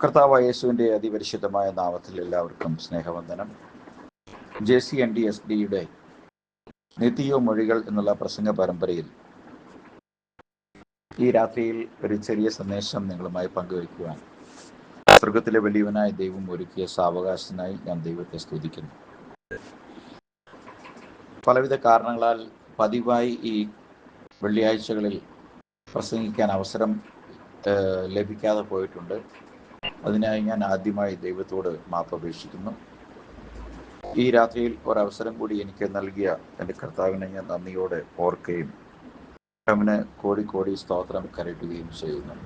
കർത്താവായ യേശുവിൻ്റെ അതിപരിശുദ്ധമായ നാമത്തിൽ എല്ലാവർക്കും സ്നേഹവന്ദനം. JCNDSDയുടെ നിത്യോ മൊഴികൾ എന്നുള്ള പ്രസംഗ പരമ്പരയിൽ ഈ രാത്രിയിൽ ഒരു ചെറിയ സന്ദേശം നിങ്ങളുമായി പങ്കുവയ്ക്കുവാൻ സ്വർഗത്തിലെ വലിയവനായ ദൈവം ഒരുക്കിയ സാവകാശത്തിനായി ഞാൻ ദൈവത്തെ സ്തുതിക്കുന്നു. പലവിധ കാരണങ്ങളാൽ പതിവായി ഈ വെള്ളിയാഴ്ചകളിൽ പ്രസംഗിക്കാൻ അവസരം ലഭിക്കാതെ പോയിട്ടുണ്ട്. അതിനായി ഞാൻ ആദ്യമായി ദൈവത്തോട് മാപ്പപേക്ഷിക്കുന്നു. ഈ രാത്രിയിൽ ഒരവസരം കൂടി എനിക്ക് നൽകിയ എൻ്റെ കർത്താവിനെ ഞാൻ നന്ദിയോടെ ഓർക്കുകയും അവന് കോടി കോടി സ്തോത്രം കരയറ്റുകയും ചെയ്യുന്നു.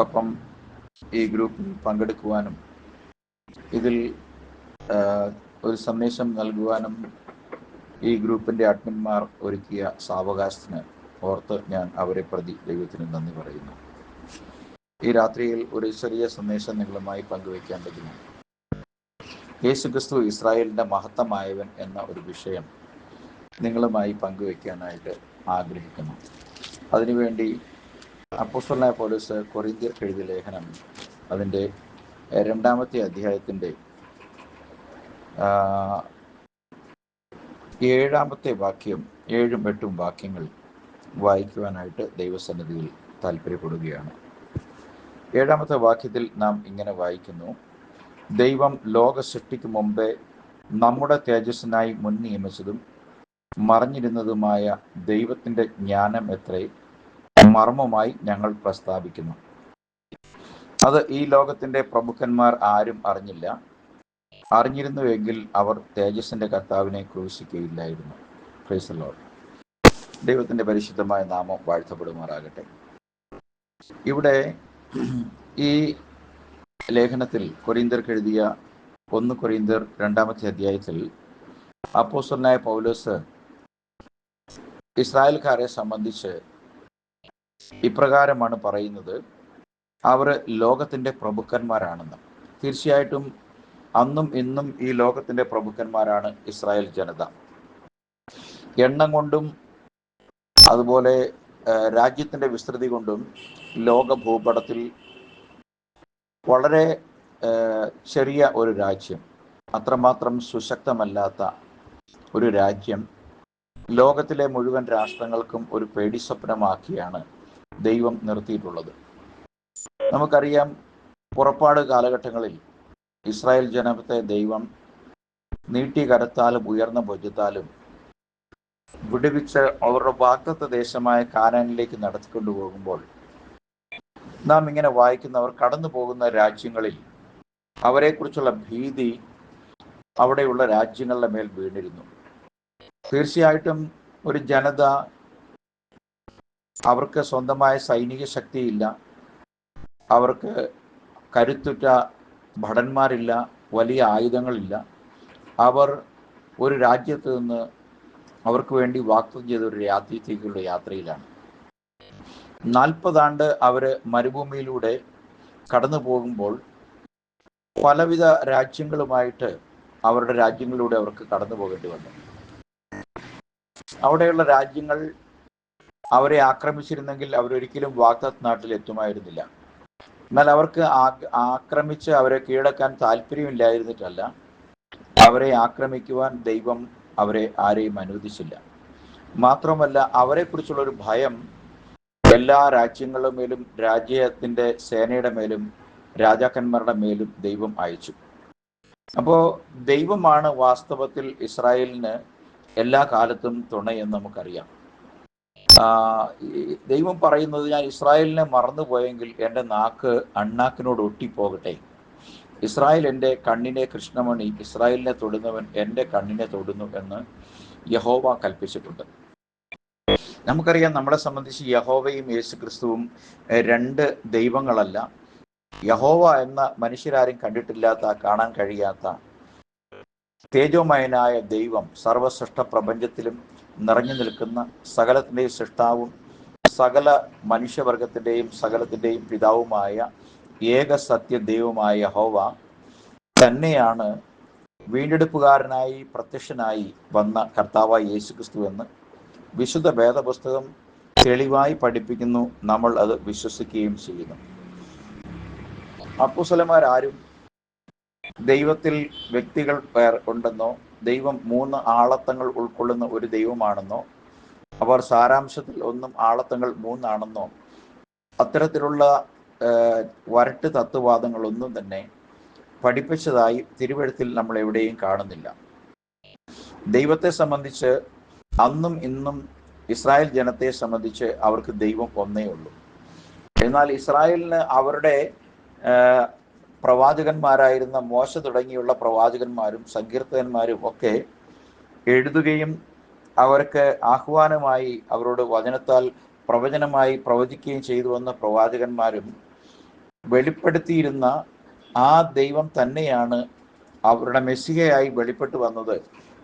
ഒപ്പം ഈ ഗ്രൂപ്പിൽ പങ്കെടുക്കുവാനും ഇതിൽ ഒരു സന്ദേശം നൽകുവാനും ഈ ഗ്രൂപ്പിൻ്റെ അഡ്മിന്മാർ ഒരുക്കിയ സാവകാശത്തിന് ഓർത്ത് ഞാൻ അവരെ പ്രതി ദൈവത്തിന് നന്ദി പറയുന്നു. ഈ രാത്രിയിൽ ഒരു ചെറിയ സന്ദേശം നിങ്ങളുമായി പങ്കുവയ്ക്കേണ്ടതിന് യേശുക്രിസ്തു ഇസ്രായേലിൻ്റെ മഹത്തമായവൻ എന്ന ഒരു വിഷയം നിങ്ങളുമായി പങ്കുവയ്ക്കാനായിട്ട് ആഗ്രഹിക്കുന്നു. അതിനുവേണ്ടി അപ്പോസ്തലനായ പൗലോസ് കൊരിന്ത്യർക്ക് എഴുതിയ ലേഖനം അതിൻ്റെ 2-ാമത്തെ അധ്യായത്തിൻ്റെ 7-ാമത്തെ വാക്യം 7ഉം 8ഉം വാക്യങ്ങൾ വായിക്കുവാനായിട്ട് ദൈവസന്നിധിയിൽ താല്പര്യപ്പെടുകയാണ്. 7-ാമത്തെ വാക്യത്തിൽ നാം ഇങ്ങനെ വായിക്കുന്നു: ദൈവം ലോക സൃഷ്ടിക്ക് മുമ്പേ നമ്മുടെ തേജസ്സിനായി മുൻ നിയമിച്ചതും മറഞ്ഞിരുന്നതുമായ ദൈവത്തിൻ്റെ ജ്ഞാനം എത്രേ മർമ്മമായി ഞങ്ങൾ പ്രസ്താവിക്കുന്നു. അത് ഈ ലോകത്തിൻ്റെ പ്രഭുക്കന്മാർ ആരും അറിഞ്ഞില്ല. അറിഞ്ഞിരുന്നുവെങ്കിൽ അവർ തേജസ്സിൻ്റെ കർത്താവിനെ ക്രൂശിക്കുകയില്ലായിരുന്നു. Praise the Lord. ദൈവത്തിൻ്റെ പരിശുദ്ധമായ നാമം വാഴ്ത്തപ്പെടുമാറാകട്ടെ. ഇവിടെ ഈ ലേഖനത്തിൽ കൊരിന്ത്യർക്ക് എഴുതിയ 1 കൊരിന്ത്യർ 2-ാമത്തെ അധ്യായത്തിൽ അപ്പോസ്തലനായ പൗലോസ് ഇസ്രായേൽക്കാരെ സംബന്ധിച്ച് ഇപ്രകാരമാണ് പറയുന്നത്: അവർ ലോകത്തിൻ്റെ പ്രഭുക്കന്മാരാണെന്ന്. തീർച്ചയായിട്ടും അന്നും ഇന്നും ഈ ലോകത്തിൻ്റെ പ്രഭുക്കന്മാരാണ് ഇസ്രായേൽ ജനത. എണ്ണം കൊണ്ടും അതുപോലെ രാജ്യത്തിൻ്റെ വിസ്തൃതി കൊണ്ടും ലോക ഭൂപടത്തിൽ വളരെ ചെറിയ ഒരു രാജ്യം, അത്രമാത്രം സുശക്തമല്ലാത്ത ഒരു രാജ്യം ലോകത്തിലെ മുഴുവൻ രാഷ്ട്രങ്ങൾക്കും ഒരു പേടി സ്വപ്നമാക്കിയാണ് ദൈവം നിർത്തിയിട്ടുള്ളത്. നമുക്കറിയാം, പുറപ്പാട് കാലഘട്ടങ്ങളിൽ ഇസ്രായേൽ ജനത്തെ ദൈവം നീട്ടിയ കരത്താലും ഉയർന്ന ഭുജത്താലും വിടുവിച്ച് അവരുടെ വാഗ്ദത്ത ദേശമായ കാനാനിലേക്ക് നടത്തിക്കൊണ്ടുപോകുമ്പോൾ നാം ഇങ്ങനെ വായിക്കുന്നവർ കടന്നു പോകുന്ന രാജ്യങ്ങളിൽ അവരെക്കുറിച്ചുള്ള ഭീതി അവിടെയുള്ള രാജ്യങ്ങളുടെ മേൽ വീണിരുന്നു. തീർച്ചയായിട്ടും ഒരു ജനത, അവർക്ക് സ്വന്തമായ സൈനിക ശക്തിയില്ല, അവർക്ക് കരുത്തുറ്റ ഭടന്മാരില്ല, വലിയ ആയുധങ്ങളില്ല. അവർ ഒരു രാജ്യത്ത് നിന്ന് അവർക്ക് വേണ്ടി വാഗ്ദത്തം ചെയ്ത ഒരു രാജ്യത്തേക്കുള്ള യാത്രയിലാണ്. 40 ആണ്ട് അവർ മരുഭൂമിയിലൂടെ കടന്നു പോകുമ്പോൾ പലവിധ രാജ്യങ്ങളുമായിട്ട് അവരുടെ രാജ്യങ്ങളിലൂടെ അവർക്ക് കടന്നു പോകേണ്ടി വന്നു. അവിടെയുള്ള രാജ്യങ്ങൾ അവരെ ആക്രമിച്ചിരുന്നെങ്കിൽ അവരൊരിക്കലും വാഗ്ദത്ത നാട്ടിൽ എത്തുമായിരുന്നില്ല. എന്നാൽ അവർക്ക് ആക്രമിച്ച് അവരെ കീഴടക്കാൻ താല്പര്യമില്ലായിരുന്നിട്ടല്ല, അവരെ ആക്രമിക്കുവാൻ ദൈവം അവരെ ആരെയും അനുവദിച്ചില്ല. മാത്രമല്ല, അവരെക്കുറിച്ചുള്ളൊരു ഭയം എല്ലാ രാജ്യങ്ങളുടെ മേലും, രാജ്യത്തിൻ്റെ സേനയുടെ മേലും, രാജാക്കന്മാരുടെ മേലും ദൈവം അയച്ചു. അപ്പോൾ ദൈവമാണ് വാസ്തവത്തിൽ ഇസ്രായേലിന് എല്ലാ കാലത്തും തുണയെന്ന് നമുക്കറിയാം. ദൈവം പറയുന്നത്: ഞാൻ ഇസ്രായേലിനെ മറന്നുപോയെങ്കിൽ എൻ്റെ നാക്ക് അണ്ണാക്കിനോട് ഒട്ടിപ്പോകട്ടെ. ഇസ്രായേൽ എൻ്റെ കണ്ണിനെ കൃഷ്ണമണി, ഇസ്രായേലിനെ തൊടുന്നവൻ എൻ്റെ കണ്ണിനെ തൊടുന്നു എന്ന് യഹോവ കൽപ്പിച്ചിട്ടുണ്ട്. നമുക്കറിയാം, നമ്മളെ സംബന്ധിച്ച് യഹോവയും യേശുക്രിസ്തുവും 2 ദൈവങ്ങളല്ല. യഹോവ എന്ന മനുഷ്യരാരും കണ്ടിട്ടില്ലാത്ത, കാണാൻ കഴിയാത്ത തേജോമയനായ ദൈവം, സർവസൃഷ്ട പ്രപഞ്ചത്തിലും നിറഞ്ഞു നിൽക്കുന്ന സകലത്തിൻ്റെയും സൃഷ്ടാവും സകല മനുഷ്യവർഗത്തിൻ്റെയും സകലത്തിൻ്റെയും പിതാവുമായ ഏക സത്യ ദൈവമായ യഹോവ തന്നെയാണ് വീണ്ടെടുപ്പുകാരനായി പ്രത്യക്ഷനായി വന്ന കർത്താവായ യേശുക്രിസ്തു എന്ന് വിശുദ്ധ വേദപുസ്തകം തെളിവായി പഠിപ്പിക്കുന്നു. നമ്മൾ അത് വിശ്വസിക്കുകയും ചെയ്യുന്നു. അപ്പോസ്തലന്മാരാരും ദൈവത്തിൽ വ്യക്തികൾ ഉണ്ടെന്നോ, ദൈവം 3 ആളത്തങ്ങൾ ഉൾക്കൊള്ളുന്ന ഒരു ദൈവമാണെന്നോ, അവർ സാരാംശത്തിൽ ഒന്നും ആളത്തങ്ങൾ 3 ആണെന്നോ, അത്തരത്തിലുള്ള വരട്ട് തത്വവാദങ്ങളൊന്നും തന്നെ പഠിപ്പിച്ചതായി തിരുവെഴുത്തിൽ നമ്മൾ എവിടെയും കാണുന്നില്ല. ദൈവത്തെ സംബന്ധിച്ച് അന്നും ഇന്നും ഇസ്രായേൽ ജനത്തെ സംബന്ധിച്ച് അവർക്ക് ദൈവം ഒന്നേ ഉള്ളൂ. എന്നാൽ ഇസ്രായേലിന് അവരുടെ പ്രവാചകന്മാരായിരുന്ന മോശ തുടങ്ങിയുള്ള പ്രവാചകന്മാരും സങ്കീർത്തകന്മാരും ഒക്കെ എഴുതുകയും അവർക്ക് ആഹ്വാനമായി അവരോട് വചനത്താൽ പ്രവചനമായി പ്രവചിക്കുകയും ചെയ്തു വന്ന പ്രവാചകന്മാരും വെളിപ്പെടുത്തിയിരുന്ന ആ ദൈവം തന്നെയാണ് അവരുടെ മെസ്സിഹയായി വെളിപ്പെട്ടു വന്നത്,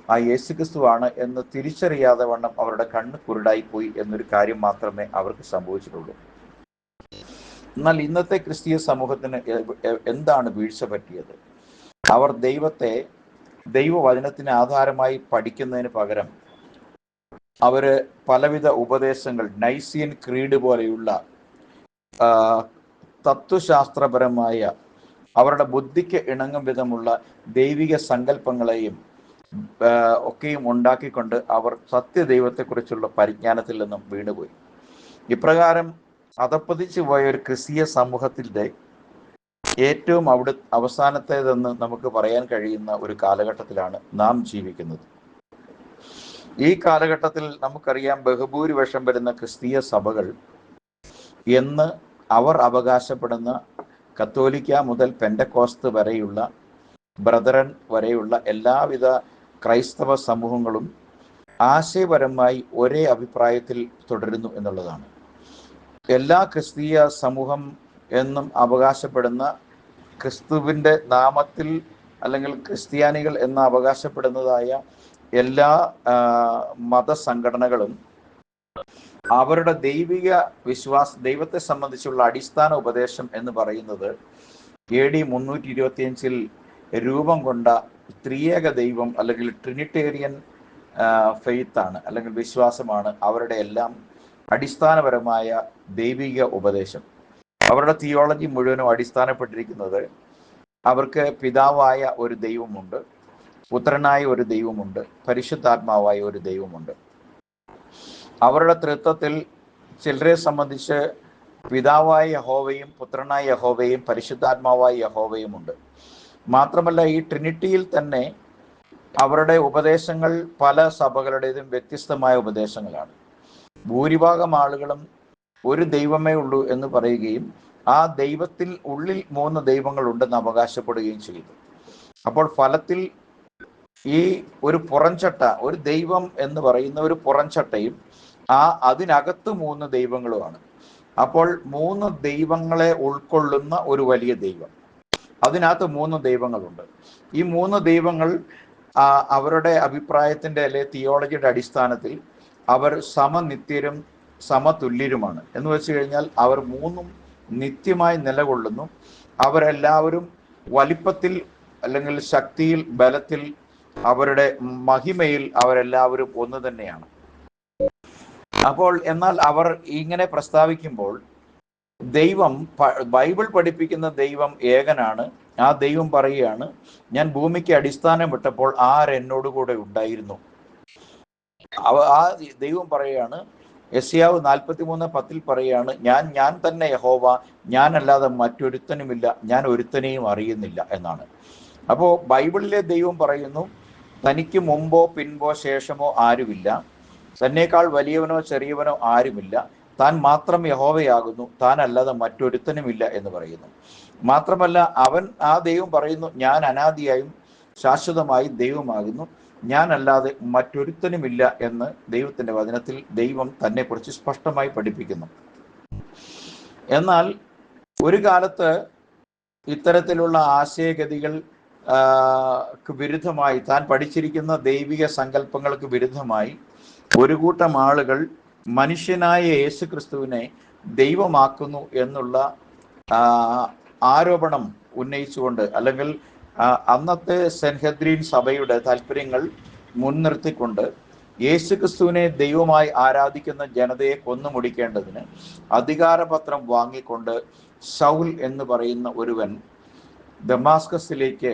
ആ യേശുക്രിസ്തുവാണ് എന്ന് തിരിച്ചറിയാതെ വണ്ണം അവരുടെ കണ്ണ് കുരുടായിപ്പോയി എന്നൊരു കാര്യം മാത്രമേ അവർക്ക് സംഭവിച്ചിട്ടുള്ളൂ. എന്നാൽ ഇന്നത്തെ ക്രിസ്തീയ സമൂഹത്തിന് എന്താണ് വീഴ്ച പറ്റിയത്? അവർ ദൈവത്തെ ദൈവവചനത്തിന് ആധാരമായി പഠിക്കുന്നതിന് പകരം അവര് പലവിധ ഉപദേശങ്ങൾ, നൈസിയൻ ക്രീഡ് പോലെയുള്ള തത്വശാസ്ത്രപരമായ അവരുടെ ബുദ്ധിക്ക് ഇണങ്ങും വിധമുള്ള ദൈവിക സങ്കല്പങ്ങളെയും ഒക്കെയും ഉണ്ടാക്കിക്കൊണ്ട് അവർ സത്യദൈവത്തെക്കുറിച്ചുള്ള പരിജ്ഞാനത്തിൽ നിന്നും വീണുപോയി. ഇപ്രകാരം അധപ്പതിച്ചു പോയ ഒരു ക്രിസ്തീയ സമൂഹത്തിൻ്റെ ഏറ്റവും അവസാനത്തേതെന്ന് നമുക്ക് പറയാൻ കഴിയുന്ന ഒരു കാലഘട്ടത്തിലാണ് നാം ജീവിക്കുന്നത്. ഈ കാലഘട്ടത്തിൽ നമുക്കറിയാം, ബഹുഭൂരിപക്ഷം വരുന്ന ക്രിസ്തീയ സഭകൾ എന്ന് അവർ അവകാശപ്പെടുന്ന കത്തോലിക്ക മുതൽ പെന്തക്കോസ്ത് വരെയുള്ള, ബ്രദറൻ വരെയുള്ള എല്ലാവിധ ക്രൈസ്തവ സമൂഹങ്ങളും ആശയപരമായി ഒരേ അഭിപ്രായത്തിൽ തുടരുന്നു എന്നുള്ളതാണ്. എല്ലാ ക്രിസ്തീയ സമൂഹം എന്നും അവകാശപ്പെടുന്ന ക്രിസ്തുവിൻ്റെ നാമത്തിൽ അല്ലെങ്കിൽ ക്രിസ്ത്യാനികൾ എന്ന് അവകാശപ്പെടുന്നതായ എല്ലാ മതസംഘടനകളും അവരുടെ ദൈവിക ദൈവത്തെ സംബന്ധിച്ചുള്ള അടിസ്ഥാന ഉപദേശം എന്ന് പറയുന്നത് AD 325 രൂപം കൊണ്ട ത്രിയേക ദൈവം അല്ലെങ്കിൽ ട്രിനിറ്റേറിയൻ ഫെയ്ത്ത് ആണ്, അല്ലെങ്കിൽ വിശ്വാസമാണ് അവരുടെ എല്ലാം അടിസ്ഥാനപരമായ ദൈവിക ഉപദേശം. അവരുടെ തിയോളജി മുഴുവനും അടിസ്ഥാനപ്പെട്ടിരിക്കുന്നത് അവർക്ക് പിതാവായ ഒരു ദൈവമുണ്ട്, പുത്രനായ ഒരു ദൈവമുണ്ട്, പരിശുദ്ധാത്മാവായ ഒരു ദൈവമുണ്ട്. അവരുടെ തൃത്വത്തിൽ ചിലരെ സംബന്ധിച്ച് പിതാവായ യഹോവയും പുത്രനായ യഹോവയും പരിശുദ്ധാത്മാവായ യഹോവയും ഉണ്ട്. മാത്രമല്ല, ഈ ട്രിനിറ്റിയിൽ തന്നെ അവരുടെ ഉപദേശങ്ങൾ പല സഭകളുടേതും വ്യത്യസ്തമായ ഉപദേശങ്ങളാണ്. ഭൂരിഭാഗം ആളുകളും ഒരു ദൈവമേ ഉള്ളൂ എന്ന് പറയുകയും ആ ദൈവത്തിൽ ഉള്ളിൽ 3 ദൈവങ്ങൾ ഉണ്ടെന്ന് അവകാശപ്പെടുകയും ചെയ്തു. അപ്പോൾ ഫലത്തിൽ ഈ ഒരു പുറംചട്ട, ഒരു ദൈവം എന്ന് പറയുന്ന ഒരു പുറംചട്ടയും അതിനകത്ത് 3 ദൈവങ്ങളുമാണ്. അപ്പോൾ 3 ദൈവങ്ങളെ ഉൾക്കൊള്ളുന്ന ഒരു വലിയ ദൈവം, അതിനകത്ത് 3 ദൈവങ്ങളുണ്ട്. ഈ 3 ദൈവങ്ങൾ അവരുടെ അഭിപ്രായത്തിൻ്റെ അല്ലെ തിയോളജിയുടെ അടിസ്ഥാനത്തിൽ അവർ സമനിത്യരും സമതുല്യരുമാണ്. എന്ന് വെച്ച് കഴിഞ്ഞാൽ അവർ 3ഉം നിത്യമായി നിലകൊള്ളുന്നു. അവരെല്ലാവരും വലിപ്പത്തിൽ അല്ലെങ്കിൽ ശക്തിയിൽ, ബലത്തിൽ, അവരുടെ മഹിമയിൽ അവരെല്ലാവരും ഒന്ന് തന്നെയാണ്. അപ്പോൾ എന്നാൽ അവർ ഇങ്ങനെ പ്രസ്താവിക്കുമ്പോൾ ദൈവം, ബൈബിൾ പഠിപ്പിക്കുന്ന ദൈവം ഏകനാണ്. ആ ദൈവം പറയുകയാണ്, ഞാൻ ഭൂമിക്ക് അടിസ്ഥാനം വിട്ടപ്പോൾ ആരെന്നോട് കൂടെ ഉണ്ടായിരുന്നു. ആ ദൈവം പറയുകയാണ്, യെശയ്യാവ് 43:10 പറയുകയാണ്, ഞാൻ തന്നെ യഹോവ, ഞാനല്ലാതെ മറ്റൊരുത്തനുമില്ല, ഞാൻ ഒരുത്തനെയും അറിയുന്നില്ല എന്നാണ്. അപ്പോൾ ബൈബിളിലെ ദൈവം പറയുന്നു, തനിക്ക് മുമ്പോ പിൻപോ ശേഷമോ ആരുമില്ല, തന്നേക്കാൾ വലിയവനോ ചെറിയവനോ ആരുമില്ല, താൻ മാത്രം യഹോവയാകുന്നു, താൻ അല്ലാതെ മറ്റൊരുത്തനുമില്ല എന്ന് പറയുന്നു. മാത്രമല്ല, ആ ദൈവം പറയുന്നു, ഞാൻ അനാദിയായും ശാശ്വതമായും ദൈവമാകുന്നു, ഞാൻ അല്ലാതെ മറ്റൊരുത്തനുമില്ല എന്ന് ദൈവത്തിൻ്റെ വചനത്തിൽ ദൈവം തന്നെക്കുറിച്ച് സ്പഷ്ടമായി പഠിപ്പിക്കുന്നു. എന്നാൽ ഒരു കാലത്ത് ഇത്തരത്തിലുള്ള ആശയഗതികൾ വിരുദ്ധമായി, താൻ പഠിച്ചിരിക്കുന്ന ദൈവിക സങ്കല്പങ്ങൾക്ക് വിരുദ്ധമായി ഒരു കൂട്ടം ആളുകൾ മനുഷ്യനായ യേശുക്രിസ്തുവിനെ ദൈവമാക്കുന്നു എന്നുള്ള ആരോപണം ഉന്നയിച്ചുകൊണ്ട്, അല്ലെങ്കിൽ അന്നത്തെ സെൻഹദ്രീൻ സഭയുടെ താല്പര്യങ്ങൾ മുൻനിർത്തിക്കൊണ്ട് യേശുക്രിസ്തുവിനെ ദൈവമായി ആരാധിക്കുന്ന ജനതയെ കൊന്നുമുടിക്കേണ്ടതിന് അധികാരപത്രം വാങ്ങിക്കൊണ്ട് ശൗൽ എന്ന് പറയുന്ന ഒരുവൻ ദമാസ്കസിലേക്ക്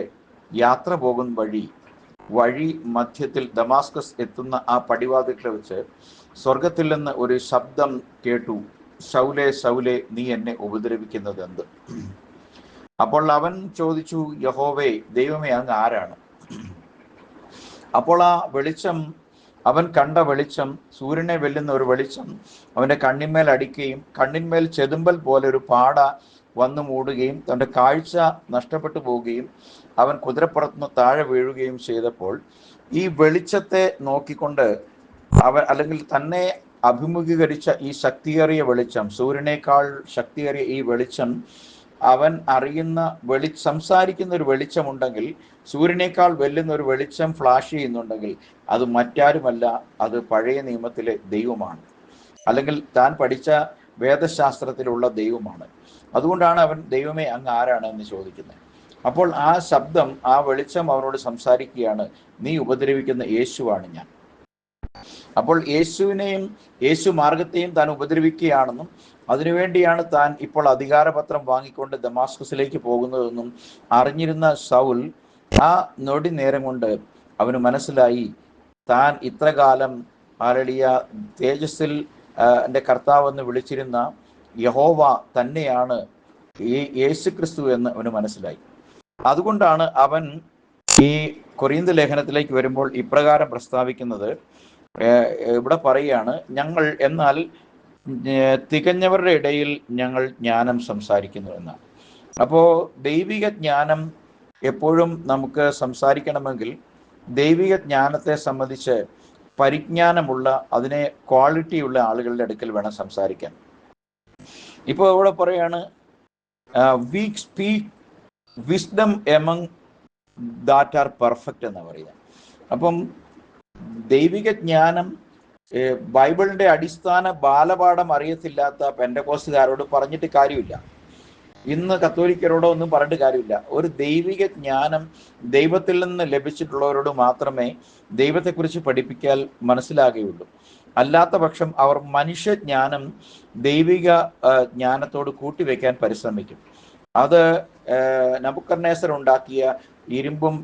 യാത്ര പോകുന്ന വഴി മധ്യത്തിൽ ദമാസ്കസ് എത്തുന്ന ആ പടിവാതിൽക്കൽ വെച്ച് സ്വർഗത്തിൽ നിന്ന് ഒരു ശബ്ദം കേട്ടു, ശൗലേ ശൗലേ, നീ എന്നെ ഉപദ്രവിക്കുന്നത് എന്ത്? അപ്പോൾ അവൻ ചോദിച്ചു, യഹോവേ ദൈവമേ, അങ്ങ് ആരാണ്? അപ്പോൾ ആ വെളിച്ചം, അവൻ കണ്ട വെളിച്ചം, സൂര്യനെ വെല്ലുന്ന ഒരു വെളിച്ചം അവൻ്റെ കണ്ണിന്മേൽ അടിക്കുകയും കണ്ണിന്മേൽ ചെതുമ്പൽ പോലെ ഒരു പാട വന്നു മൂടുകയും തൻ്റെ കാഴ്ച നഷ്ടപ്പെട്ടു പോവുകയും അവൻ കുതിരപ്പുറത്തുനിന്ന് താഴെ വീഴുകയും ചെയ്തപ്പോൾ ഈ വെളിച്ചത്തെ നോക്കിക്കൊണ്ട് അവൻ, അല്ലെങ്കിൽ തന്നെ അഭിമുഖീകരിച്ച ഈ ശക്തിയേറിയ വെളിച്ചം, സൂര്യനേക്കാൾ ശക്തിയേറിയ ഈ വെളിച്ചം, അവൻ അറിയുന്ന സംസാരിക്കുന്ന ഒരു വെളിച്ചമുണ്ടെങ്കിൽ, സൂര്യനേക്കാൾ വെല്ലുന്ന ഒരു വെളിച്ചം ഫ്ലാഷ് ചെയ്യുന്നുണ്ടെങ്കിൽ, അത് മറ്റാരുമല്ല, അത് പഴയ നിയമത്തിലെ ദൈവമാണ്, അല്ലെങ്കിൽ താൻ പഠിച്ച വേദശാസ്ത്രത്തിലുള്ള ദൈവമാണ്. അതുകൊണ്ടാണ് അവൻ ദൈവമേ അങ്ങ് ആരാണ് എന്ന് ചോദിക്കുന്നത്. അപ്പോൾ ആ ശബ്ദം, ആ വെളിച്ചം അവനോട് സംസാരിക്കുകയാണ്, നീ ഉപദ്രവിക്കുന്ന യേശുവാണ് ഞാൻ. അപ്പോൾ യേശുവിനെയും യേശു മാർഗത്തെയും താൻ ഉപദ്രവിക്കുകയാണെന്നും അതിനുവേണ്ടിയാണ് താൻ ഇപ്പോൾ അധികാരപത്രം വാങ്ങിക്കൊണ്ട് ദമാസ്കസിലേക്ക് പോകുന്നതെന്നും അറിഞ്ഞിരുന്ന ശൗൽ ആ നൊടി നേരം കൊണ്ട് അവന് മനസ്സിലായി, താൻ ഇത്ര കാലം ആരളിയ തേജസ്സിൽ എൻ്റെ കർത്താവെന്ന് വിളിച്ചിരുന്ന യഹോവ തന്നെയാണ് ഈ യേശുക്രിസ്തു എന്ന് അവന് മനസ്സിലായി. അതുകൊണ്ടാണ് അവൻ ഈ കൊരിന്ത് ലേഖനത്തിലേക്ക് വരുമ്പോൾ ഇപ്രകാരം പ്രസ്താവിക്കുന്നത്. ഇവിടെ പറയുകയാണ്, ഞങ്ങൾ എന്നാൽ തികഞ്ഞവരുടെ ഇടയിൽ ഞങ്ങൾ ജ്ഞാനം സംസാരിക്കുന്നു എന്നാണ്. അപ്പോൾ ദൈവിക ജ്ഞാനം എപ്പോഴും നമുക്ക് സംസാരിക്കണമെങ്കിൽ ദൈവിക ജ്ഞാനത്തെ സംബന്ധിച്ച് പരിജ്ഞാനമുള്ള, അതിനെ ക്വാളിറ്റിയുള്ള ആളുകളുടെ അടുക്കൽ വേണം സംസാരിക്കാൻ. ഇപ്പോൾ ഇവിടെ പറയാണ്, V speak wisdom among that are perfect എന്ന് പറയുക. അപ്പം ദൈവിക ജ്ഞാനം ബൈബിളിന്റെ അടിസ്ഥാന ബാലപാഠം അറിയത്തില്ലാത്ത പെന്തക്കോസ്തുകാരോട് പറഞ്ഞിട്ട് കാര്യമില്ല, ഇന്ന് കത്തോലിക്കരോടോ ഒന്നും പറഞ്ഞിട്ട് കാര്യമില്ല. ഒരു ദൈവിക ജ്ഞാനം ദൈവത്തിൽ നിന്ന് ലഭിച്ചിട്ടുള്ളവരോട് മാത്രമേ ദൈവത്തെക്കുറിച്ച് പഠിപ്പിക്കാൻ മനസ്സിലാകുകയുള്ളൂ. അല്ലാത്ത പക്ഷം അവർ മനുഷ്യജ്ഞാനം ദൈവിക ജ്ഞാനത്തോട് കൂട്ടിവെക്കാൻ പരിശ്രമിക്കും. അത് നബൂഖദ്നേസർ ഉണ്ടാക്കിയ ഇരുമ്പും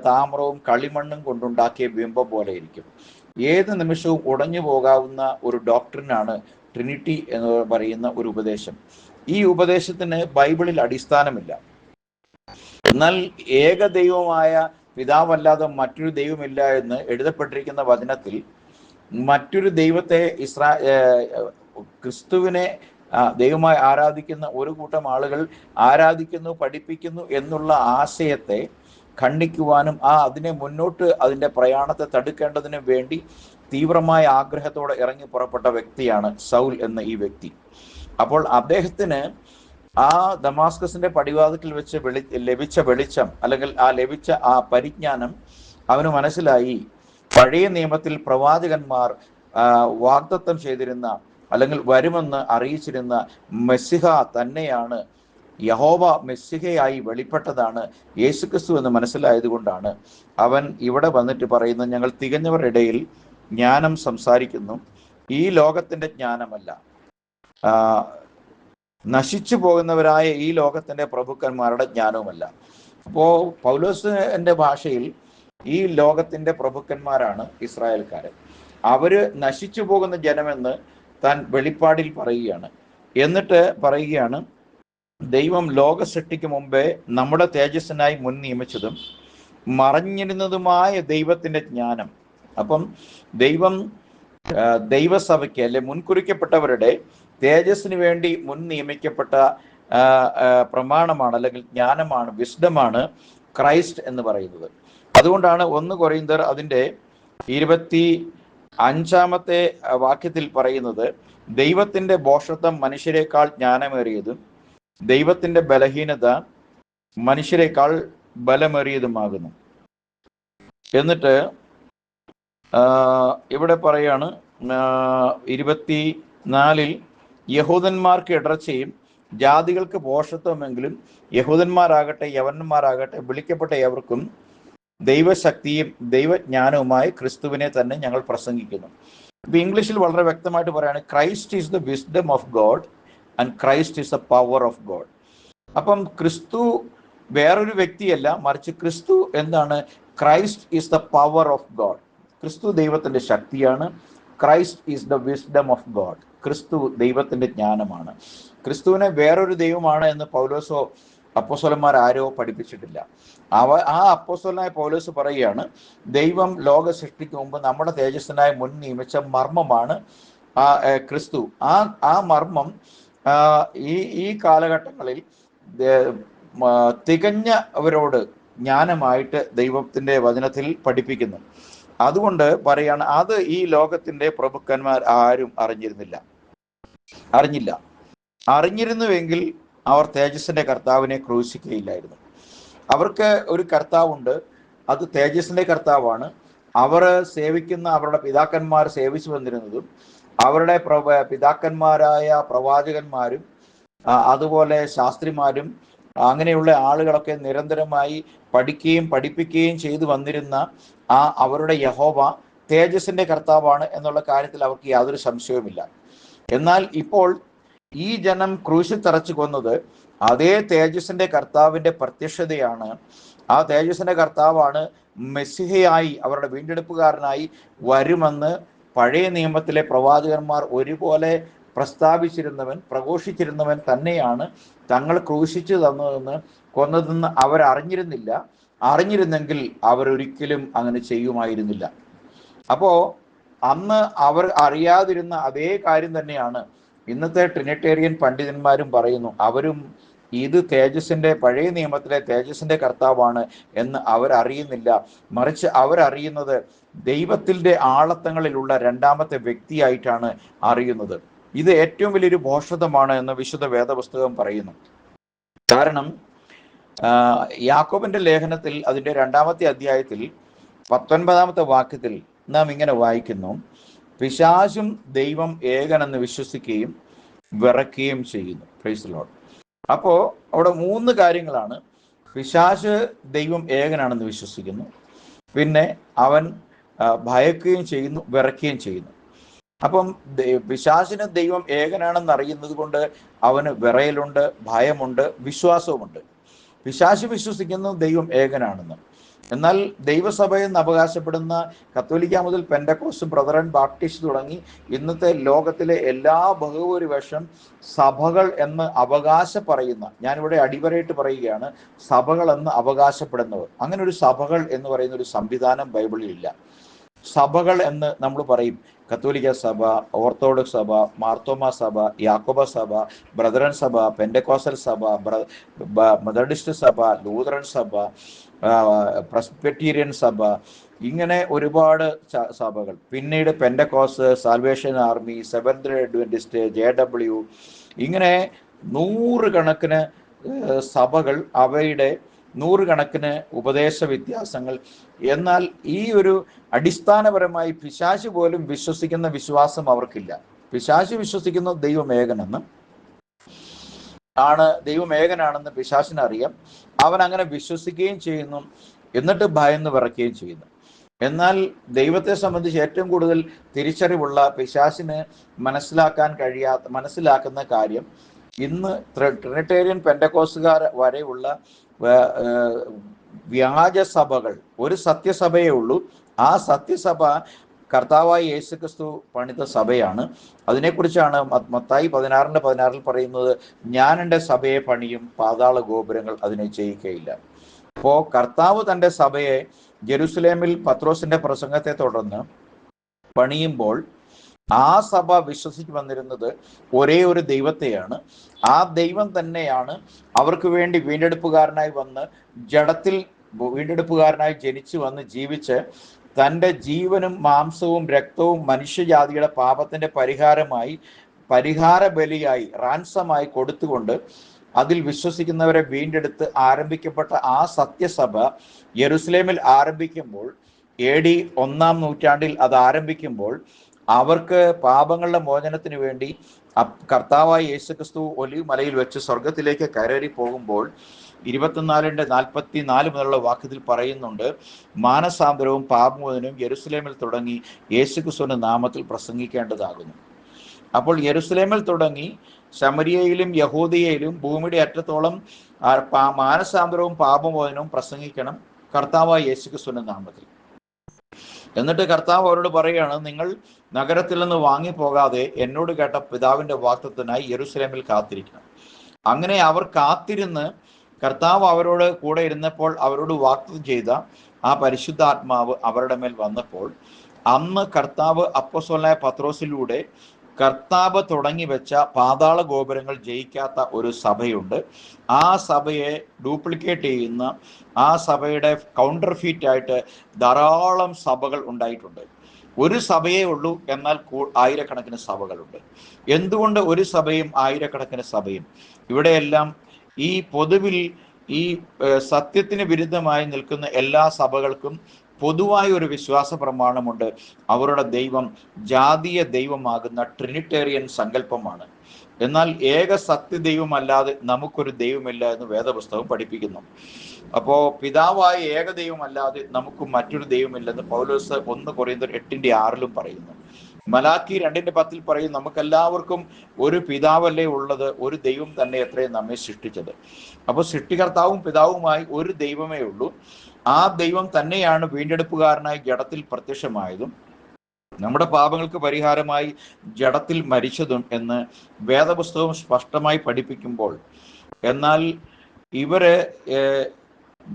താമ്രവും കളിമണ്ണും കൊണ്ടുണ്ടാക്കിയ ബിംബം പോലെ ഇരിക്കും. ഏത് നിമിഷവും ഉടഞ്ഞു പോകാവുന്ന ഒരു ഡോക്ട്രിനാണ് ട്രിനിറ്റി എന്ന് പറയുന്ന ഒരു ഉപദേശം. ഈ ഉപദേശത്തിന് ബൈബിളിൽ അടിസ്ഥാനമില്ല. എന്നാൽ ഏകദൈവമായ പിതാവല്ലാതെ മറ്റൊരു ദൈവമില്ല എന്ന് എഴുതപ്പെട്ടിരിക്കുന്ന വചനത്തിൽ മറ്റൊരു ദൈവത്തെ ക്രിസ്തുവിനെ ദൈവമായി ആരാധിക്കുന്ന ഒരു കൂട്ടം ആളുകൾ ആരാധിക്കുന്നു, പഠിപ്പിക്കുന്നു എന്നുള്ള ആശയത്തെ ഖണ്ഡിക്കുവാനും അതിനെ മുന്നോട്ട് അതിൻ്റെ പ്രയാണത്തെ തടുക്കേണ്ടതിന് വേണ്ടി തീവ്രമായ ആഗ്രഹത്തോടെ ഇറങ്ങി പുറപ്പെട്ട വ്യക്തിയാണ് സൗൽ എന്ന ഈ വ്യക്തി. അപ്പോൾ അദ്ദേഹത്തിന് ആ ദമാസ്കസിന്റെ പടിവാതിൽക്കൽ വെച്ച് ലഭിച്ച വെളിച്ചം, അല്ലെങ്കിൽ ലഭിച്ച ആ പരിജ്ഞാനം അവന് മനസ്സിലായി. പഴയ നിയമത്തിൽ പ്രവാചകന്മാർ വാഗ്ദത്തം ചെയ്തിരുന്ന, അല്ലെങ്കിൽ വരുമെന്ന് അറിയിച്ചിരുന്ന മെസ്സിഹ തന്നെയാണ്, യഹോവ മെസ്സിഹയായി വെളിപ്പെട്ടതാണ് യേശുക്രിസ്തു എന്ന് മനസ്സിലായതുകൊണ്ടാണ് അവൻ ഇവിടെ വന്നിട്ട് പറയുന്നത്, ഞങ്ങൾ തികഞ്ഞവരുടെ ഇടയിൽ ജ്ഞാനം സംസാരിക്കുന്നു, ഈ ലോകത്തിന്റെ ജ്ഞാനമല്ല, നശിച്ചു പോകുന്നവരായ ഈ ലോകത്തിന്റെ പ്രഭുക്കന്മാരുടെ ജ്ഞാനവുമല്ല. അപ്പോ പൗലോസിന്റെ ഭാഷയിൽ ഈ ലോകത്തിന്റെ പ്രഭുക്കന്മാരാണ് ഇസ്രായേൽക്കാര്. അവര് നശിച്ചു പോകുന്ന ജനമെന്ന് താൻ വെളിപ്പാടിൽ പറയുകയാണ്. എന്നിട്ട് പറയുകയാണ്, ദൈവം ലോക സൃഷ്ടിക്ക് മുമ്പേ നമ്മുടെ തേജസ്സിനായി മുൻ നിയമിച്ചതും മറഞ്ഞിരുന്നതുമായ ദൈവത്തിന്റെ ജ്ഞാനം. അപ്പം ദൈവം ദൈവസഭയ്ക്ക്, അല്ലെ മുൻകുറിക്കപ്പെട്ടവരുടെ തേജസ്സിന് വേണ്ടി മുൻ നിയമിക്കപ്പെട്ട പ്രമാണമാണ്, അല്ലെങ്കിൽ ജ്ഞാനമാണ്, വിസ്ഡമാണ് ക്രൈസ്റ്റ് എന്ന് പറയുന്നത്. അതുകൊണ്ടാണ് 1 കൊരിന്ത്യർ അതിൻ്റെ 25 വാക്യത്തിൽ പറയുന്നത്, ദൈവത്തിന്റെ ഭോഷത്വം മനുഷ്യരെക്കാൾ ജ്ഞാനമേറിയതും ദൈവത്തിന്റെ ബലഹീനത മനുഷ്യരെക്കാൾ ബലമേറിയതുമാകുന്നു. എന്നിട്ട് ഇവിടെ പറയാണ് 24 യഹൂദന്മാർക്ക് ഇടർച്ചയും ജാതികൾക്ക് ഭോഷത്വമെങ്കിലും യഹൂദന്മാരാകട്ടെ യവനന്മാരാകട്ടെ വിളിക്കപ്പെട്ട എവർക്കും ദൈവശക്തിയും ദൈവജ്ഞാനവുമായി ക്രിസ്തുവിനെ തന്നെ ഞങ്ങൾ പ്രസംഗിക്കുന്നു. ഇപ്പൊ ഇംഗ്ലീഷിൽ വളരെ വ്യക്തമായിട്ട് പറയാണ്, Christ is the wisdom of God and Christ is the power of God. അപ്പം ക്രിസ്തു വേറൊരു വ്യക്തിയല്ല, മറിച്ച് ക്രിസ്തു എന്താണ്? Christ is the power of God. ക്രിസ്തു ദൈവത്തിൻ്റെ ശക്തിയാണ്. Christ is the wisdom of God. ക്രിസ്തു ദൈവത്തിൻ്റെ ജ്ഞാനമാണ്. ക്രിസ്തുവിനെ വേറൊരു ദൈവമാണ് എന്ന് പൗലോസോ അപ്പോസ്തലന്മാർ ആരോ പഠിപ്പിച്ചിട്ടില്ല. ആ അപ്പോസ്തലനായ പൗലോസ് പറയുകയാണ്, ദൈവം ലോക സൃഷ്ടിക്ക് മുമ്പ് നമ്മുടെ തേജസ്സിനായി മുൻ നിയമിച്ച മർമ്മമാണ് ക്രിസ്തു. ആ മർമ്മം ഈ കാലഘട്ടങ്ങളിൽ തികഞ്ഞവരോട് ജ്ഞാനമായിട്ട് ദൈവത്തിൻ്റെ വചനത്തിൽ പഠിപ്പിക്കുന്നു. അതുകൊണ്ട് പറയാണ്, അത് ഈ ലോകത്തിൻ്റെ പ്രഭുക്കന്മാർ ആരും അറിഞ്ഞിരുന്നുവെങ്കിൽ അവർ തേജസ്സിൻ്റെ കർത്താവിനെ ക്രൂശിക്കുകയില്ലായിരുന്നു. അവർക്ക് ഒരു കർത്താവുണ്ട്, അത് തേജസ്സിൻ്റെ കർത്താവാണ്. അവർ സേവിക്കുന്ന അവരുടെ പിതാക്കന്മാർ സേവിച്ചു വന്നിരുന്നതും അവരുടെ പിതാക്കന്മാരായ പ്രവാചകന്മാരും അതുപോലെ ശാസ്ത്രിമാരും അങ്ങനെയുള്ള ആളുകളൊക്കെ നിരന്തരമായി പഠിക്കുകയും പഠിപ്പിക്കുകയും ചെയ്തു വന്നിരുന്ന അവരുടെ യഹോവ തേജസ്സിൻ്റെ കർത്താവാണ് എന്നുള്ള കാര്യത്തിൽ അവർക്ക് യാതൊരു സംശയവുമില്ല. എന്നാൽ ഇപ്പോൾ ഈ ജനം ക്രൂശിൽ തറച്ചു കൊന്നത് അതേ തേജസ്സിൻ്റെ കർത്താവിൻ്റെ പ്രത്യക്ഷതയാണ്. ആ തേജസ്സിൻ്റെ കർത്താവാണ് മെസ്സിഹയായി, അവരുടെ വീണ്ടെടുപ്പുകാരനായി വരുമെന്ന് പഴയ നിയമത്തിലെ പ്രവാചകന്മാർ ഒരുപോലെ പ്രസ്താവിച്ചിരുന്നവൻ, പ്രഘോഷിച്ചിരുന്നവൻ തന്നെയാണ് തങ്ങൾ ക്രൂശിച്ചു കൊന്നതെന്ന് അവരറിഞ്ഞിരുന്നില്ല. അറിഞ്ഞിരുന്നെങ്കിൽ അവരൊരിക്കലും അങ്ങനെ ചെയ്യുമായിരുന്നില്ല. അപ്പോൾ അന്ന് അവർ അറിയാതിരുന്ന അതേ കാര്യം തന്നെയാണ് ഇന്നത്തെ ട്രിനിറ്റേറിയൻ പണ്ഡിതന്മാരും പറയുന്നു. അവരും ഇത് പഴയ നിയമത്തിലെ തേജസ്സിൻ്റെ കർത്താവാണ് എന്ന് അവരറിയുന്നില്ല. മറിച്ച് അവരറിയുന്നത് ദൈവത്തിൻ്റെ ആളത്തങ്ങളിലുള്ള രണ്ടാമത്തെ വ്യക്തിയായിട്ടാണ് അറിയുന്നത്. ഇത് ഏറ്റവും വലിയൊരു ഭോഷതമാണ് എന്ന് വിശുദ്ധ വേദപുസ്തകം പറയുന്നു. കാരണം യാക്കോബിന്റെ ലേഖനത്തിൽ അതിൻ്റെ 2-ാമത്തെ അധ്യായത്തിൽ 19-ാമത്തെ വാക്യത്തിൽ നാം ഇങ്ങനെ വായിക്കുന്നു, പിശാചും ദൈവം ഏകനെന്ന് വിശ്വസിക്കുകയും വിറയ്ക്കുകയും ചെയ്യുന്നു. Praise the Lord. അപ്പോൾ അവിടെ 3 കാര്യങ്ങളാണ്. പിശാച് ദൈവം ഏകനാണെന്ന് വിശ്വസിക്കുന്നു, പിന്നെ അവൻ ഭയക്കുകയും ചെയ്യുന്നു, വിറയ്ക്കുകയും ചെയ്യുന്നു. അപ്പം പിശാചിന് ദൈവം ഏകനാണെന്ന് അറിയുന്നത് കൊണ്ട് അവന് വിറയലുണ്ട്, ഭയമുണ്ട്, വിശ്വാസവുമുണ്ട്. പിശാച് വിശ്വസിക്കുന്നു ദൈവം ഏകനാണെന്ന്. എന്നാൽ ദൈവസഭയെന്ന് അവകാശപ്പെടുന്ന കത്തോലിക്ക മുതൽ പെന്തക്കോസ്റ്റ്, ബ്രദറൻ, ബാപ്റ്റിസ്റ്റ് തുടങ്ങി ഇന്നത്തെ ലോകത്തിലെ എല്ലാ ബഹുഭൂരിപക്ഷം സഭകൾ എന്ന് പറയുന്ന, ഞാനിവിടെ അടിവരയിട്ട് പറയുകയാണ്, സഭകൾ എന്ന് അവകാശപ്പെടുന്നവർ, അങ്ങനെ ഒരു സഭകൾ എന്ന് പറയുന്ന ഒരു സംവിധാനം ബൈബിളിലില്ല. സഭകൾ എന്ന് നമ്മൾ പറയും കത്തോലിക്ക സഭ, ഓർത്തഡോക്സ് സഭ, മാർത്തോമ സഭ, യാക്കോബ സഭ, ബ്രദറൻ സഭ, പെന്തക്കോസ്റ്റൽ സഭ, മെത്തഡിസ്റ്റ് സഭ, ലൂതറൻ സഭ, പ്രസ്ബിറ്റേറിയൻ സഭ, ഇങ്ങനെ ഒരുപാട് സഭകൾ. പിന്നീട് Pentecost, salvation army, seventh day Adventist, JW, ഇങ്ങനെ 100 കണക്കിന് സഭകൾ, അവയുടെ 100 കണക്കിന് ഉപദേശ വ്യത്യാസങ്ങൾ. എന്നാൽ ഈ ഒരു അടിസ്ഥാനപരമായി പിശാച് പോലും വിശ്വസിക്കുന്ന വിശ്വാസം അവർക്കില്ല. പിശാച് വിശ്വസിക്കുന്ന ദൈവം ഏകനാണെന്ന് പിശാചിന് അറിയാം. അവൻ അങ്ങനെ വിശ്വസിക്കുകയും ചെയ്യുന്നു, എന്നിട്ട് ഭയന്ന് വിറയ്ക്കുകയും ചെയ്യുന്നു. എന്നാൽ ദൈവത്തെ സംബന്ധിച്ച് ഏറ്റവും കൂടുതൽ തിരിച്ചറിവുള്ള പിശാചിന് മനസ്സിലാക്കുന്ന കാര്യം, ഇന്ന് ട്രിനിറ്റേറിയൻ പെന്തക്കോസ്തുകാർ വരെയുള്ള വ്യാജ സഭകൾ, ഒരു സത്യസഭയേ ഉള്ളൂ. ആ സത്യസഭ കർത്താവായ യേശുക്രിസ്തു പണിത സഭയാണ്. അതിനെക്കുറിച്ചാണ് മത്തായി 16:16 പറയുന്നത്, ഞാൻ എൻ്റെ സഭയെ പണിയും, പാതാള ഗോപുരങ്ങൾ അതിനെ ജയിക്കുകയില്ല. അപ്പോൾ കർത്താവ് തൻ്റെ സഭയെ ജെറുസലേമിൽ പത്രോസിന്റെ പ്രസംഗത്തെ തുടർന്ന് പണിയുമ്പോൾ ആ സഭ വിശ്വസിച്ച് വന്നിരുന്നത് ഒരേ ഒരു ദൈവത്തെയാണ്. ആ ദൈവം തന്നെയാണ് അവർക്ക് വേണ്ടി വീണ്ടെടുപ്പുകാരനായി വന്ന്, ജഡത്തിൽ വീണ്ടെടുപ്പുകാരനായി ജനിച്ചു വന്ന് ജീവിച്ച് തൻ്റെ ജീവനും മാംസവും രക്തവും മനുഷ്യജാതിയുടെ പാപത്തിൻ്റെ പരിഹാര ബലിയായി, റാൻസമായി കൊടുത്തുകൊണ്ട് അതിൽ വിശ്വസിക്കുന്നവരെ വീണ്ടെടുത്ത് ആരംഭിക്കപ്പെട്ട ആ സത്യസഭ യെരുസലേമിൽ ആരംഭിക്കുമ്പോൾ, AD 1-ാം നൂറ്റാണ്ടിൽ അത് ആരംഭിക്കുമ്പോൾ, അവർക്ക് പാപങ്ങളുടെ മോചനത്തിന് വേണ്ടി കർത്താവായ യേശുക്രിസ്തു ഒലിവ് മലയിൽ വെച്ച് സ്വർഗത്തിലേക്ക് കയറി പോകുമ്പോൾ 24:44 മുതലുള്ള വാക്യത്തിൽ പറയുന്നുണ്ട്, മാനസാന്തരവും പാപമോചനവും യെരുസലേമിൽ തുടങ്ങി യേശുക്രിസ്തുവിന്റെ നാമത്തിൽ പ്രസംഗിക്കേണ്ടതാകുന്നു. അപ്പോൾ യെരുസലേമിൽ തുടങ്ങി ശമരിയയിലും യഹൂദിയയിലും ഭൂമിയുടെ അറ്റത്തോളം മാനസാന്തരവും പാപമോചനവും പ്രസംഗിക്കണം കർത്താവായ യേശുക്രിസ്തുവിന്റെ നാമത്തിൽ. എന്നിട്ട് കർത്താവ് അവരോട് പറയുകയാണ്, നിങ്ങൾ നഗരത്തിൽ നിന്ന് വാങ്ങിപ്പോകാതെ എന്നോട് കേട്ട പിതാവിന്റെ വാഗ്ദത്തത്തിനായി യെരൂശലേമിൽ കാത്തിരിക്കണം. അങ്ങനെ അവർ കാത്തിരുന്ന് കർത്താവ് അവരോട് കൂടെ ഇരുന്നപ്പോൾ അവരോട് വാഗ്ദത്തം ചെയ്ത ആ പരിശുദ്ധാത്മാവ് അവരുടെ മേൽ വന്നപ്പോൾ അന്ന് കർത്താവ് അപ്പോസ്തലനായ പത്രോസിലൂടെ കർത്താവ് തുടങ്ങി വെച്ച പാതാള ഗോപുരങ്ങൾ ജയിക്കാത്ത ഒരു സഭയുണ്ട്. ആ സഭയെ ഡ്യൂപ്ലിക്കേറ്റ് ചെയ്യുന്ന, ആ സഭയുടെ കൗണ്ടർ ഫീറ്റ് ആയിട്ട് ധാരാളം സഭകൾ ഉണ്ടായിട്ടുണ്ട്. ഒരു സഭയേ ഉള്ളൂ, എന്നാൽ ആയിരക്കണക്കിന് സഭകളുണ്ട്. എന്തുകൊണ്ട് ഒരു സഭയും ആയിരക്കണക്കിന് സഭയും? ഇവിടെയെല്ലാം ഈ പൊതുവിൽ ഈ സത്യത്തിന് വിരുദ്ധമായി നിൽക്കുന്ന എല്ലാ സഭകൾക്കും പൊതുവായ ഒരു വിശ്വാസ പ്രമാണമുണ്ട്. അവരുടെ ദൈവം ജാതീയ ദൈവമാകുന്ന ട്രിനിറ്റേറിയൻ സങ്കല്പമാണ്. എന്നാൽ ഏക സത്യ ദൈവമല്ലാതെ നമുക്കൊരു ദൈവമില്ല എന്ന് വേദപുസ്തകം പഠിപ്പിക്കുന്നു. അപ്പോൾ പിതാവായ ഏക ദൈവമല്ലാതെ നമുക്ക് മറ്റൊരു ദൈവമില്ലെന്ന് പൗലോസ് 1 കൊരിന്ത്യർ 8:6 പറയുന്നു. മലാക്കി 2:10 പറയും, നമുക്കെല്ലാവർക്കും ഒരു പിതാവല്ലേ ഉള്ളത്, ഒരു ദൈവം തന്നെ എത്രയും നമ്മെ സൃഷ്ടിച്ചത്. അപ്പോൾ സൃഷ്ടികർത്താവും പിതാവുമായി ഒരു ദൈവമേ ഉള്ളൂ. ആ ദൈവം തന്നെയാണ് വീണ്ടെടുപ്പുകാരനായി ജഡത്തിൽ പ്രത്യക്ഷമായതും നമ്മുടെ പാപങ്ങൾക്ക് പരിഹാരമായി ജഡത്തിൽ മരിച്ചതും എന്ന് വേദപുസ്തകം സ്പഷ്ടമായി പഠിപ്പിക്കുമ്പോൾ, എന്നാൽ ഇവര്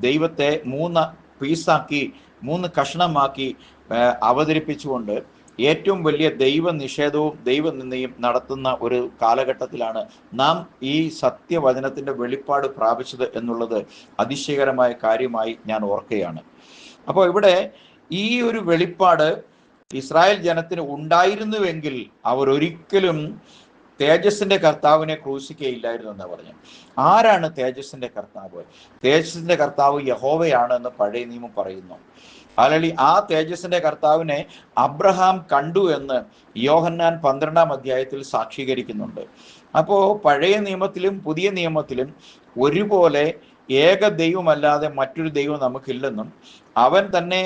ദൈവത്തെ 3 പീസാക്കി 3 കഷണമാക്കി അവതരിപ്പിച്ചുകൊണ്ട് ഏറ്റവും വലിയ ദൈവനിഷേധവും ദൈവനിന്ദയും നടത്തുന്ന ഒരു കാലഘട്ടത്തിലാണ് നാം ഈ സത്യവചനത്തിന്റെ വെളിപ്പാട് പ്രാപിച്ചത് എന്നുള്ളത് അതിശയകരമായ കാര്യമായി ഞാൻ ഓർക്കുകയാണ്. അപ്പോൾ ഇവിടെ ഈ ഒരു വെളിപ്പാട് ഇസ്രായേൽ ജനത്തിന് ഉണ്ടായിരുന്നുവെങ്കിൽ അവർ ഒരിക്കലും തേജസ്സിന്റെ കർത്താവിനെ ക്രൂശിക്കുകയില്ലായിരുന്നു എന്ന് പറഞ്ഞു. ആരാണ് തേജസ്സിന്റെ കർത്താവ്? തേജസ്സിന്റെ കർത്താവ് യഹോവയാണ് എന്ന് പഴയ നിയമം പറയുന്നു. അല്ലെങ്കിൽ ആ തേജസ്സിന്റെ കർത്താവിനെ അബ്രഹാം കണ്ടു എന്ന് യോഹന്നാൻ 12-ാം അധ്യായത്തിൽ സാക്ഷീകരിക്കുന്നുണ്ട്. അപ്പോൾ പഴയ നിയമത്തിലും പുതിയ നിയമത്തിലും ഒരുപോലെ ഏക ദൈവമല്ലാതെ മറ്റൊരു ദൈവം നമുക്കില്ലെന്നും അവൻ തന്നെ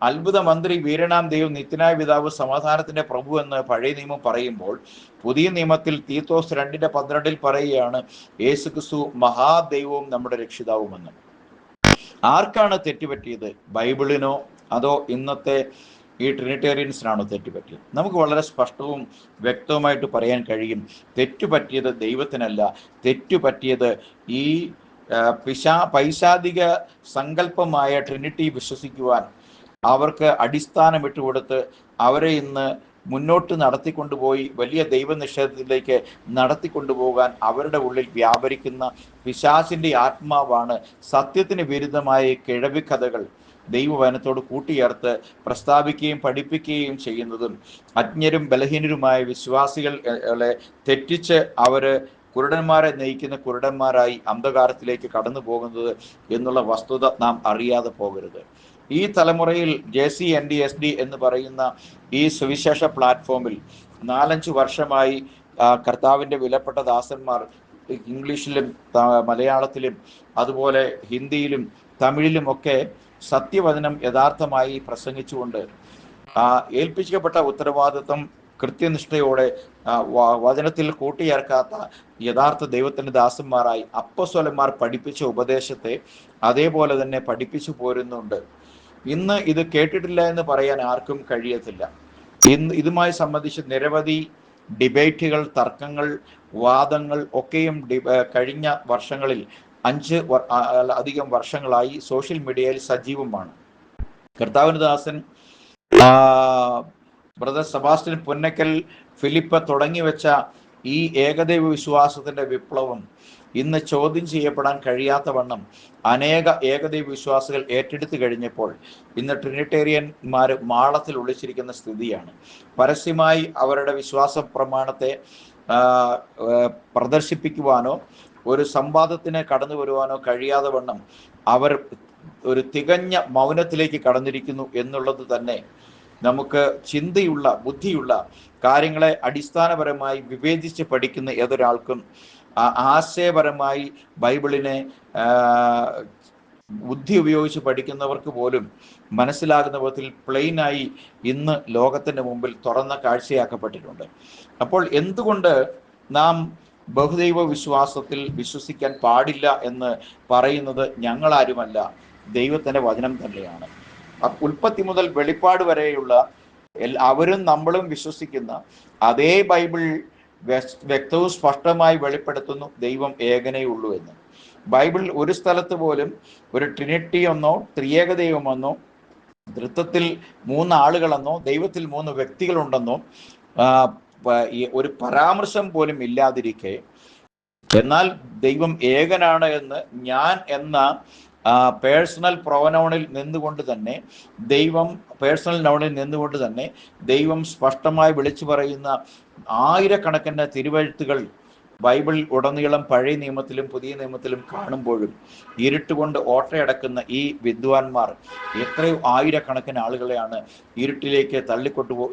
അത്ഭുത മന്ത്രി, വീരനാം ദൈവം, നിത്യനായ പിതാവ്, സമാധാനത്തിന്റെ പ്രഭു എന്ന് പഴയ നിയമം പറയുമ്പോൾ പുതിയ നിയമത്തിൽ തീത്തോസ് 2:12 പറയുകയാണ് യേശുക്രിസ്തു മഹാദൈവവും നമ്മുടെ രക്ഷിതാവുമെന്ന്. ആർക്കാണ് തെറ്റുപറ്റിയത്? ബൈബിളിനോ അതോ ഇന്നത്തെ ഈ ട്രിനിറ്റേറിയൻസിനാണോ തെറ്റുപറ്റിയത്? നമുക്ക് വളരെ സ്പഷ്ടവും വ്യക്തവുമായിട്ട് പറയാൻ കഴിയും, തെറ്റുപറ്റിയത് ദൈവത്തിനല്ല. തെറ്റുപറ്റിയത് ഈ പൈശാചിക സങ്കല്പമായ ട്രിനിറ്റി വിശ്വസിക്കുവാൻ അവർക്ക് അടിസ്ഥാനം ഇട്ടുകൊടുത്ത് അവരെ ഇന്ന് മുന്നോട്ട് നടത്തിക്കൊണ്ടുപോയി വലിയ ദൈവനിഷേധത്തിലേക്ക് നടത്തിക്കൊണ്ടുപോകാൻ അവരുടെ ഉള്ളിൽ വ്യാപരിക്കുന്ന പിശാചിന്റെ ആത്മാവാണ് സത്യത്തിന് വിരുദ്ധമായ കിഴവിക്കഥകൾ ദൈവവചനത്തോട് കൂട്ടിയേർത്ത് പ്രസ്താവിക്കുകയും പഠിപ്പിക്കുകയും ചെയ്യുന്നതും അജ്ഞരും ബലഹീനരുമായ വിശ്വാസികളെ തെറ്റിച്ച് അവര് കുരുടന്മാരെ നയിക്കുന്ന കുരുടന്മാരായി അന്ധകാരത്തിലേക്ക് കടന്നു പോകുന്നത് എന്നുള്ള വസ്തുത നാം അറിയാതെ പോകരുത്. ഈ തലമുറയിൽ JCNDSD എന്ന് പറയുന്ന ഈ സുവിശേഷ പ്ലാറ്റ്ഫോമിൽ 4-5 വർഷമായി കർത്താവിൻ്റെ വിലപ്പെട്ട ദാസന്മാർ ഇംഗ്ലീഷിലും മലയാളത്തിലും അതുപോലെ ഹിന്ദിയിലും തമിഴിലുമൊക്കെ സത്യവചനം യഥാർത്ഥമായി പ്രസംഗിച്ചുകൊണ്ട് ഏൽപ്പിക്കപ്പെട്ട ഉത്തരവാദിത്വം കൃത്യനിഷ്ഠയോടെ വചനത്തിൽ കൂട്ടിയേർക്കാത്ത യഥാർത്ഥ ദൈവത്തിൻ്റെ ദാസന്മാരായി അപ്പോസ്തലന്മാർ പഠിപ്പിച്ച ഉപദേശത്തെ അതേപോലെ തന്നെ പഠിപ്പിച്ചു പോരുന്നുണ്ട്. ഇന്ന് ഇത് കേട്ടിട്ടില്ല എന്ന് പറയാൻ ആർക്കും കഴിയത്തില്ല. ഇതുമായി സംബന്ധിച്ച് നിരവധി ഡിബേറ്റുകൾ, തർക്കങ്ങൾ, വാദങ്ങൾ ഒക്കെയും കഴിഞ്ഞ വർഷങ്ങളിൽ 5 അധികം വർഷങ്ങളായി സോഷ്യൽ മീഡിയയിൽ സജീവമാണ്. കർത്താവിൻ്റെ ദാസൻ ബ്രദർ സെബാസ്റ്റ്യൻ പുന്നക്കൽ, ഫിലിപ്പ് തുടങ്ങി വെച്ച ഈ ഏകദൈവ വിശ്വാസത്തിന്റെ വിപ്ലവം ഇന്ന് ചോദ്യം ചെയ്യപ്പെടാൻ കഴിയാത്ത വണ്ണം അനേക ഏകദൈവ വിശ്വാസികൾ ഏറ്റെടുത്തു കഴിഞ്ഞപ്പോൾ ഇന്ന് ട്രിനിറ്റേറിയന്മാർ മാളത്തിൽ ഒളിച്ചിരിക്കുന്ന സ്ഥിതിയാണ്. പരസ്യമായി അവരുടെ വിശ്വാസ പ്രമാണത്തെ പ്രദർശിപ്പിക്കുവാനോ ഒരു സംവാദത്തിന് കടന്നു വരുവാനോ കഴിയാതെ വണ്ണം അവർ ഒരു തികഞ്ഞ മൗനത്തിലേക്ക് കടന്നിരിക്കുന്നു എന്നുള്ളത് തന്നെ നമുക്ക് ചിന്തയുള്ള, ബുദ്ധിയുള്ള, കാര്യങ്ങളെ അടിസ്ഥാനപരമായി വിവേചിച്ച് പഠിക്കുന്ന ഏതൊരാൾക്കും ആശയപരമായി ബൈബിളിനെ ബുദ്ധി ഉപയോഗിച്ച് പഠിക്കുന്നവർക്ക് പോലും മനസ്സിലാകുന്ന വിധത്തിൽ പ്ലെയിനായി ഇന്ന് ലോകത്തിൻ്റെ മുമ്പിൽ തുറന്ന കാഴ്ചയാക്കപ്പെട്ടിട്ടുണ്ട്. അപ്പോൾ എന്തുകൊണ്ട് നാം ബഹുദൈവ വിശ്വാസത്തിൽ വിശ്വസിക്കാൻ പാടില്ല എന്ന് പറയുന്നത് ഞങ്ങളാരുമല്ല, ദൈവത്തിൻ്റെ വചനം തന്നെയാണ്. ഉൽപ്പത്തി മുതൽ വെളിപ്പാട് വരെയുള്ള അവരും നമ്മളും വിശ്വസിക്കുന്ന അതേ ബൈബിൾ വ്യക്തവും സ്പഷ്ടമായി വെളിപ്പെടുത്തുന്നു ദൈവം ഏകനേ ഉള്ളൂ എന്ന്. ബൈബിൾ ഒരു സ്ഥലത്ത് പോലും ഒരു ട്രിനിറ്റി എന്നോ ത്രിയേകദൈവമെന്നോ തൃത്വത്തിൽ 3 ആളുകളെന്നോ ദൈവത്തിൽ 3 വ്യക്തികളുണ്ടെന്നോ ഒരു പരാമർശം പോലും ഇല്ലാതിരിക്കെ, എന്നാൽ ദൈവം ഏകനാണ് എന്ന് ഞാൻ എന്ന പേഴ്സണൽ പ്രൊനൗണിൽ നിന്നുകൊണ്ട് തന്നെ ദൈവം സ്പഷ്ടമായി വിളിച്ചു പറയുന്ന ആയിരക്കണക്കിന് തിരുവെഴുത്തുകൾ ബൈബിൾ ഉടനീളം പഴയ നിയമത്തിലും പുതിയ നിയമത്തിലും കാണുമ്പോഴും ഇരുട്ടുകൊണ്ട് ഓട്ടയടക്കുന്ന ഈ വിദ്വാൻമാർ എത്രയോ ആയിരക്കണക്കിന് ആളുകളെയാണ് ഇരുട്ടിലേക്ക്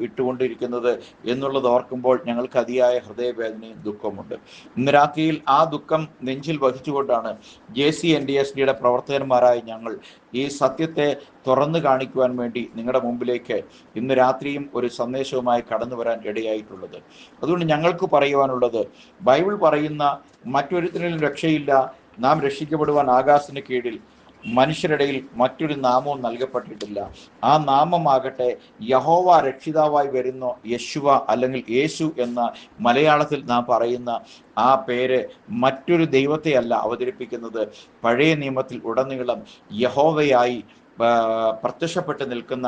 ഇട്ടുകൊണ്ടിരിക്കുന്നത് എന്നുള്ളത് ഓർക്കുമ്പോൾ ഞങ്ങൾക്ക് അതിയായ ഹൃദയവേദനയും ദുഃഖമുണ്ട്. ഇന്ന് രാത്രിയിൽ ആ ദുഃഖം നെഞ്ചിൽ വഹിച്ചുകൊണ്ടാണ് JCNDSDയുടെ പ്രവർത്തകന്മാരായ ഞങ്ങൾ ഈ സത്യത്തെ തുറന്നു കാണിക്കുവാൻ വേണ്ടി നിങ്ങളുടെ മുമ്പിലേക്ക് ഇന്ന് രാത്രിയും ഒരു സന്ദേശവുമായി കടന്നു വരാൻ ഇടയായിട്ടുള്ളത്. അതുകൊണ്ട് ഞങ്ങൾക്ക് പറയുവാനുള്ളത്, ബൈബിൾ പറയുന്ന മറ്റൊരുത്തിനും രക്ഷയില്ല, നാം രക്ഷിക്കപ്പെടുവാൻ ആകാശത്തിന് കീഴിൽ മനുഷ്യരിടയിൽ മറ്റൊരു നാമവും നൽകപ്പെട്ടിട്ടില്ല. ആ നാമമാകട്ടെ യഹോവ രക്ഷിതാവായി വരുന്ന യശുവ അല്ലെങ്കിൽ യേശു എന്ന മലയാളത്തിൽ നാം പറയുന്ന ആ പേര് മറ്റൊരു ദൈവത്തെയല്ല അവതരിപ്പിക്കുന്നത്. പഴയ നിയമത്തിൽ ഉടനീളം യഹോവയായി പ്രത്യക്ഷപ്പെട്ട് നിൽക്കുന്ന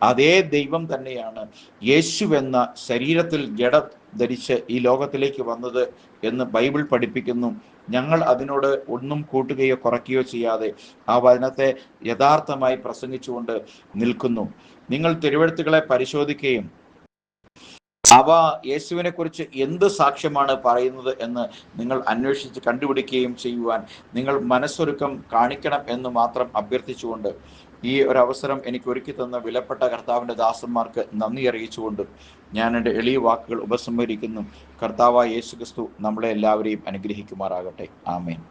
അതേ ദൈവം തന്നെയാണ് യേശുവെന്ന ശരീരത്തിൽ ജഡം ധരിച്ച് ഈ ലോകത്തിലേക്ക് വന്നത് എന്ന് ബൈബിൾ പഠിപ്പിക്കുന്നു. ഞങ്ങൾ അതിനോട് ഒന്നും കൂട്ടുകയോ കുറയ്ക്കുകയോ ചെയ്യാതെ ആ വചനത്തെ യഥാർത്ഥമായി പ്രസംഗിച്ചുകൊണ്ട് നിൽക്കുന്നു. നിങ്ങൾ തിരുവെഴുത്തുകളെ പരിശോധിക്കുകയും അവ യേശുവിനെ കുറിച്ച് എന്ത് സാക്ഷ്യമാണ് പറയുന്നത് എന്ന് നിങ്ങൾ അന്വേഷിച്ച് കണ്ടുപിടിക്കുകയും ചെയ്യുവാൻ നിങ്ങൾ മനസ്സൊരുക്കം കാണിക്കണം എന്ന് മാത്രം അഭ്യർത്ഥിച്ചുകൊണ്ട് ഈ ഒരു അവസരം എനിക്ക് ഒരുക്കി തന്ന വിലപ്പെട്ട കർത്താവിൻ്റെ ദാസന്മാർക്ക് നന്ദി അറിയിച്ചുകൊണ്ട് ഞാൻ എൻ്റെ എളിയ വാക്കുകൾ ഉപസംഹരിക്കുന്നു. കർത്താവായ യേശു ക്രിസ്തു നമ്മളെ എല്ലാവരെയും അനുഗ്രഹിക്കുമാറാകട്ടെ. ആമേൻ.